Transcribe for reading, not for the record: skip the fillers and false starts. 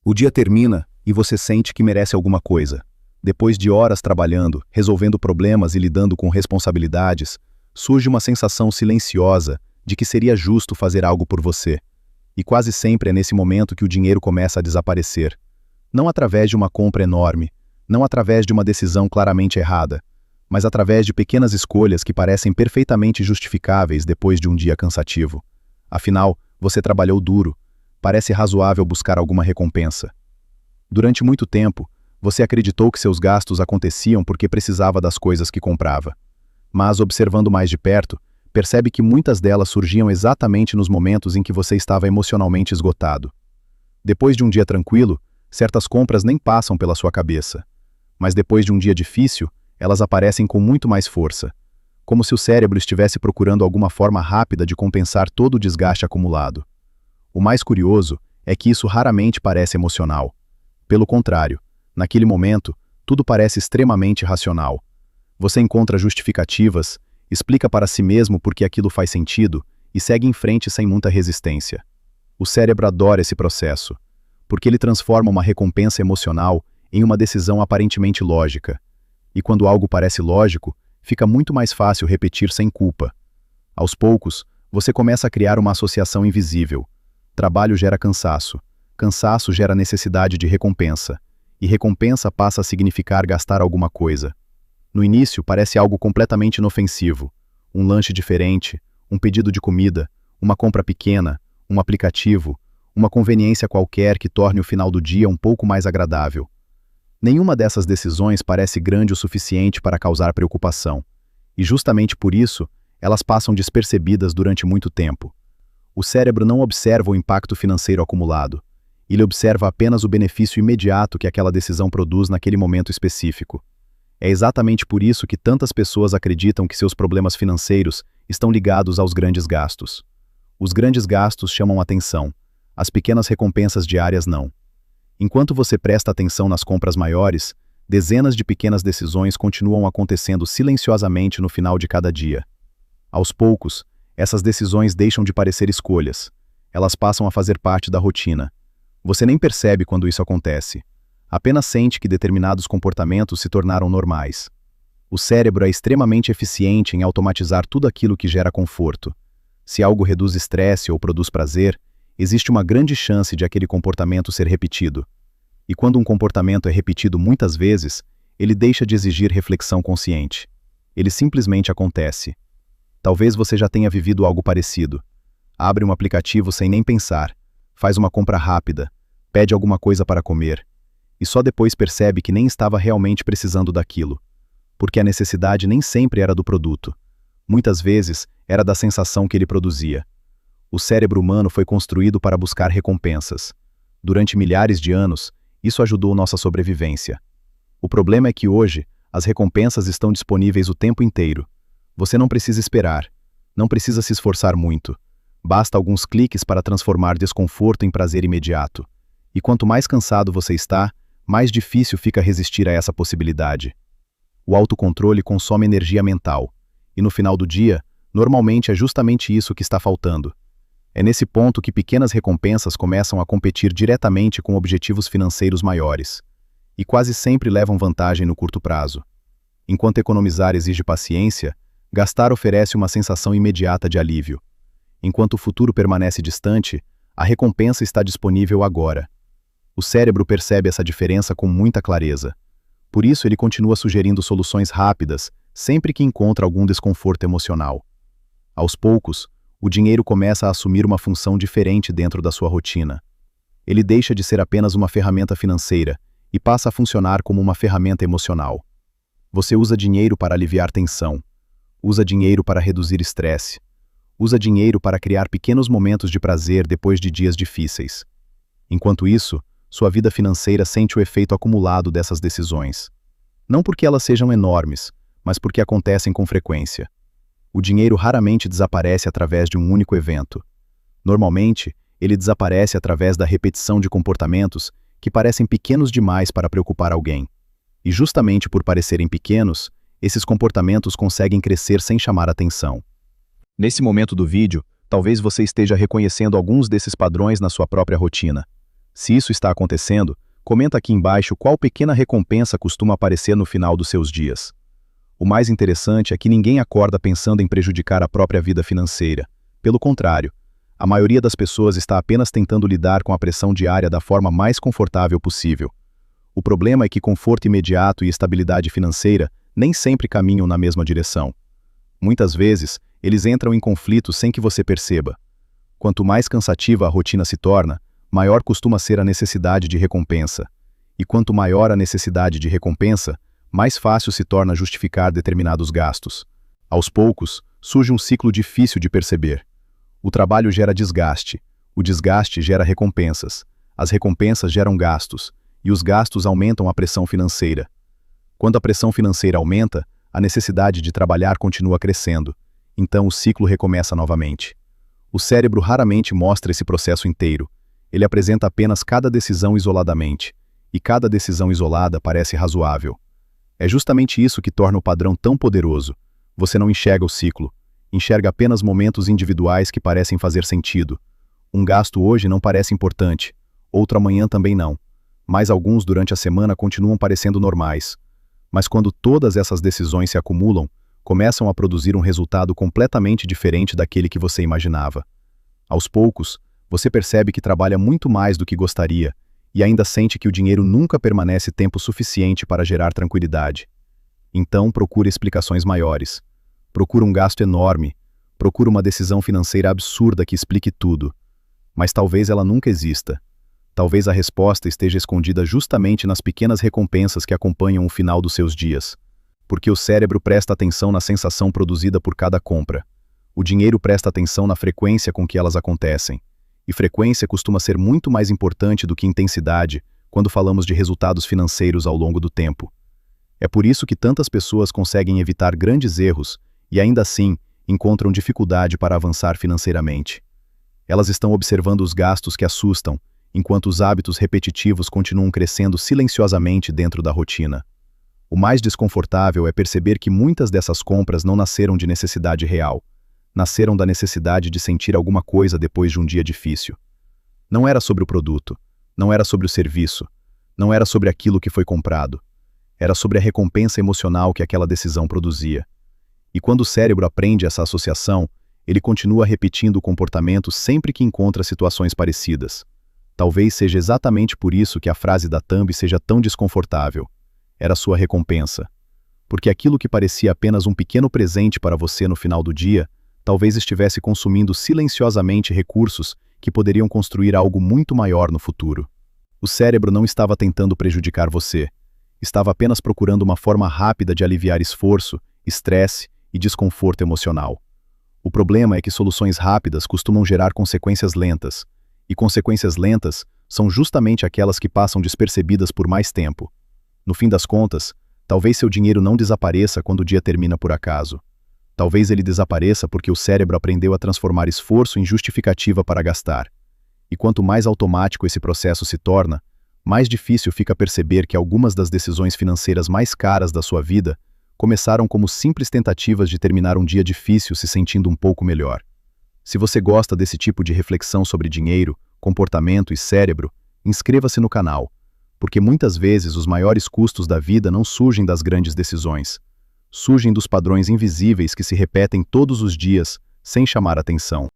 O dia termina e você sente que merece alguma coisa. Depois de horas trabalhando, resolvendo problemas e lidando com responsabilidades, surge uma sensação silenciosa de que seria justo fazer algo por você. E quase sempre é nesse momento que o dinheiro começa a desaparecer. Não através de uma compra enorme, não através de uma decisão claramente errada, mas através de pequenas escolhas que parecem perfeitamente justificáveis depois de um dia cansativo. Afinal, você trabalhou duro, parece razoável buscar alguma recompensa. Durante muito tempo, você acreditou que seus gastos aconteciam porque precisava das coisas que comprava. Mas, observando mais de perto, percebe que muitas delas surgiam exatamente nos momentos em que você estava emocionalmente esgotado. Depois de um dia tranquilo, certas compras nem passam pela sua cabeça. Mas depois de um dia difícil, elas aparecem com muito mais força, como se o cérebro estivesse procurando alguma forma rápida de compensar todo o desgaste acumulado. O mais curioso é que isso raramente parece emocional. Pelo contrário, naquele momento, tudo parece extremamente racional. Você encontra justificativas, explica para si mesmo por que aquilo faz sentido e segue em frente sem muita resistência. O cérebro adora esse processo, porque ele transforma uma recompensa emocional em uma decisão aparentemente lógica. E quando algo parece lógico, fica muito mais fácil repetir sem culpa. Aos poucos, você começa a criar uma associação invisível. Trabalho gera cansaço, cansaço gera necessidade de recompensa, e recompensa passa a significar gastar alguma coisa. No início, parece algo completamente inofensivo. Um lanche diferente, um pedido de comida, uma compra pequena, um aplicativo, uma conveniência qualquer que torne o final do dia um pouco mais agradável. Nenhuma dessas decisões parece grande o suficiente para causar preocupação, e justamente por isso, elas passam despercebidas durante muito tempo. O cérebro não observa o impacto financeiro acumulado. Ele observa apenas o benefício imediato que aquela decisão produz naquele momento específico. É exatamente por isso que tantas pessoas acreditam que seus problemas financeiros estão ligados aos grandes gastos. Os grandes gastos chamam atenção, as pequenas recompensas diárias não. Enquanto você presta atenção nas compras maiores, dezenas de pequenas decisões continuam acontecendo silenciosamente no final de cada dia. Aos poucos, essas decisões deixam de parecer escolhas. Elas passam a fazer parte da rotina. Você nem percebe quando isso acontece. Apenas sente que determinados comportamentos se tornaram normais. O cérebro é extremamente eficiente em automatizar tudo aquilo que gera conforto. Se algo reduz estresse ou produz prazer, existe uma grande chance de aquele comportamento ser repetido. E quando um comportamento é repetido muitas vezes, ele deixa de exigir reflexão consciente. Ele simplesmente acontece. Talvez você já tenha vivido algo parecido. Abre um aplicativo sem nem pensar, faz uma compra rápida, pede alguma coisa para comer, e só depois percebe que nem estava realmente precisando daquilo. Porque a necessidade nem sempre era do produto. Muitas vezes, era da sensação que ele produzia. O cérebro humano foi construído para buscar recompensas. Durante milhares de anos, isso ajudou nossa sobrevivência. O problema é que hoje, as recompensas estão disponíveis o tempo inteiro. Você não precisa esperar, não precisa se esforçar muito. Basta alguns cliques para transformar desconforto em prazer imediato. E quanto mais cansado você está, mais difícil fica resistir a essa possibilidade. O autocontrole consome energia mental. E no final do dia, normalmente é justamente isso que está faltando. É nesse ponto que pequenas recompensas começam a competir diretamente com objetivos financeiros maiores. E quase sempre levam vantagem no curto prazo. Enquanto economizar exige paciência, gastar oferece uma sensação imediata de alívio. Enquanto o futuro permanece distante, a recompensa está disponível agora. O cérebro percebe essa diferença com muita clareza. Por isso ele continua sugerindo soluções rápidas, sempre que encontra algum desconforto emocional. Aos poucos, o dinheiro começa a assumir uma função diferente dentro da sua rotina. Ele deixa de ser apenas uma ferramenta financeira e passa a funcionar como uma ferramenta emocional. Você usa dinheiro para aliviar tensão. Usa dinheiro para reduzir estresse. Usa dinheiro para criar pequenos momentos de prazer depois de dias difíceis. Enquanto isso, sua vida financeira sente o efeito acumulado dessas decisões. Não porque elas sejam enormes, mas porque acontecem com frequência. O dinheiro raramente desaparece através de um único evento. Normalmente, ele desaparece através da repetição de comportamentos que parecem pequenos demais para preocupar alguém. E justamente por parecerem pequenos, esses comportamentos conseguem crescer sem chamar atenção. Nesse momento do vídeo, talvez você esteja reconhecendo alguns desses padrões na sua própria rotina. Se isso está acontecendo, comenta aqui embaixo qual pequena recompensa costuma aparecer no final dos seus dias. O mais interessante é que ninguém acorda pensando em prejudicar a própria vida financeira. Pelo contrário, a maioria das pessoas está apenas tentando lidar com a pressão diária da forma mais confortável possível. O problema é que conforto imediato e estabilidade financeira nem sempre caminham na mesma direção. Muitas vezes, eles entram em conflito sem que você perceba. Quanto mais cansativa a rotina se torna, maior costuma ser a necessidade de recompensa. E quanto maior a necessidade de recompensa, mais fácil se torna justificar determinados gastos. Aos poucos, surge um ciclo difícil de perceber. O trabalho gera desgaste, o desgaste gera recompensas, as recompensas geram gastos, e os gastos aumentam a pressão financeira. Quando a pressão financeira aumenta, a necessidade de trabalhar continua crescendo, então o ciclo recomeça novamente. O cérebro raramente mostra esse processo inteiro, ele apresenta apenas cada decisão isoladamente, e cada decisão isolada parece razoável. É justamente isso que torna o padrão tão poderoso. Você não enxerga o ciclo, enxerga apenas momentos individuais que parecem fazer sentido. Um gasto hoje não parece importante, outro amanhã também não, mas alguns durante a semana continuam parecendo normais. Mas quando todas essas decisões se acumulam, começam a produzir um resultado completamente diferente daquele que você imaginava. Aos poucos, você percebe que trabalha muito mais do que gostaria, e ainda sente que o dinheiro nunca permanece tempo suficiente para gerar tranquilidade. Então procura explicações maiores. Procura um gasto enorme, procura uma decisão financeira absurda que explique tudo. Mas talvez ela nunca exista. Talvez a resposta esteja escondida justamente nas pequenas recompensas que acompanham o final dos seus dias. Porque o cérebro presta atenção na sensação produzida por cada compra. O dinheiro presta atenção na frequência com que elas acontecem. E frequência costuma ser muito mais importante do que intensidade quando falamos de resultados financeiros ao longo do tempo. É por isso que tantas pessoas conseguem evitar grandes erros e ainda assim encontram dificuldade para avançar financeiramente. Elas estão observando os gastos que assustam, enquanto os hábitos repetitivos continuam crescendo silenciosamente dentro da rotina. O mais desconfortável é perceber que muitas dessas compras não nasceram de necessidade real. Nasceram da necessidade de sentir alguma coisa depois de um dia difícil. Não era sobre o produto, não era sobre o serviço, não era sobre aquilo que foi comprado. Era sobre a recompensa emocional que aquela decisão produzia. E quando o cérebro aprende essa associação, ele continua repetindo o comportamento sempre que encontra situações parecidas. Talvez seja exatamente por isso que a frase da thumb seja tão desconfortável. Era sua recompensa. Porque aquilo que parecia apenas um pequeno presente para você no final do dia, talvez estivesse consumindo silenciosamente recursos que poderiam construir algo muito maior no futuro. O cérebro não estava tentando prejudicar você. Estava apenas procurando uma forma rápida de aliviar esforço, estresse e desconforto emocional. O problema é que soluções rápidas costumam gerar consequências lentas, e consequências lentas são justamente aquelas que passam despercebidas por mais tempo. No fim das contas, talvez seu dinheiro não desapareça quando o dia termina por acaso. Talvez ele desapareça porque o cérebro aprendeu a transformar esforço em justificativa para gastar. E quanto mais automático esse processo se torna, mais difícil fica perceber que algumas das decisões financeiras mais caras da sua vida começaram como simples tentativas de terminar um dia difícil se sentindo um pouco melhor. Se você gosta desse tipo de reflexão sobre dinheiro, comportamento e cérebro, inscreva-se no canal, porque muitas vezes os maiores custos da vida não surgem das grandes decisões. Surgem dos padrões invisíveis que se repetem todos os dias, sem chamar atenção.